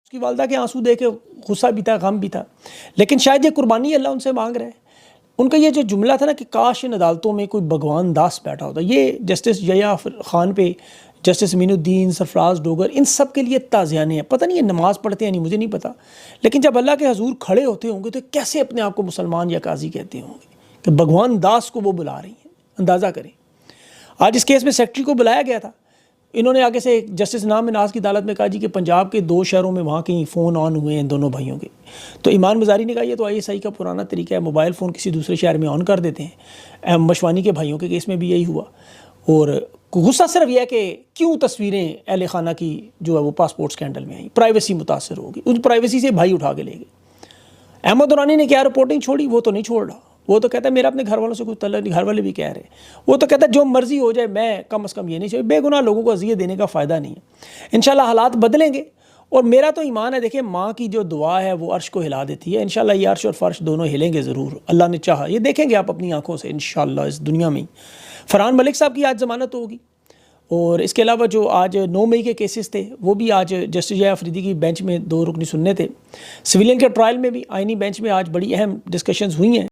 उसकी वालदा के आंसू देख के गुस्सा भी था, गम भी था, लेकिन शायद ये कुर्बानी अल्लाह उनसे मांग रहा है। उनका ये जो जुमला था ना कि काश इन अदालतों में कोई भगवान दास बैठा होता, ये जस्टिस जया खान पे, जस्टिस मीनुद्दीन, सरफराज डोगर, इन सब के लिए ताज़ियाने हैं। पता नहीं ये नमाज़ पढ़ते हैं नहीं, मुझे नहीं पता, लेकिन जब अल्लाह के हजूर खड़े होते होंगे तो कैसे अपने आप को मुसलमान या काजी कहते होंगे कि भगवान दास को वो बुला रही हैं। अंदाज़ा करें। आज इस केस में सेक्रेटरी को बुलाया गया था, इन्होंने आगे से जस्टिस नाम नाज की अदालत में कहा जी कि पंजाब के 2 शहरों में वहाँ कहीं फ़ोन ऑन हुए हैं दोनों भाइयों के। तो ईमान मज़ारी ने कहा ये तो ISI का पुराना तरीका है, मोबाइल फ़ोन किसी दूसरे शहर में ऑन कर देते हैं। मशवानी के भाइयों के केस में भी यही हुआ। और गुस्सा सिर्फ यह है कि क्यों तस्वीरें अहले खाना की जो है वो पासपोर्ट स्कैंडल में आई, प्राइवेसी मुतासर होगी, उस प्राइवेसी से भाई उठा के ले गए। अहमद दुरानी ने क्या रिपोर्टिंग छोड़ी, वो तो नहीं छोड़ रहा, वो तो कहता है मेरा अपने घर वालों से कुछ तल्लुक नहीं, घर वाले भी कह रहे हैं, वो तो कहता है जो मर्जी हो जाए, मैं कम से कम ये नहीं चाहिए। बेगुनाह लोगों को अज़ियत देने का फ़ायदा नहीं है। इंशाल्लाह हालात बदलेंगे और मेरा तो ईमान है, देखिए माँ की जो दुआ है वो अर्श को हिला देती है। इंशाल्लाह ये अर्श और फर्श दोनों हिलेंगे ज़रूर, अल्लाह ने चाहा, ये देखेंगे आप अपनी आँखों से इंशाल्लाह इस दुनिया में। फरहान मलिक साहब की आज ज़मानत होगी और इसके अलावा जो आज 9 मई के केसेस थे वो भी आज जस्टिस जया अफरीदी की बेंच में 2 रुकनी सुनने थे। सिविलियन के ट्रायल में भी आइनी बेंच में आज बड़ी अहम डिस्कशंस हुई हैं।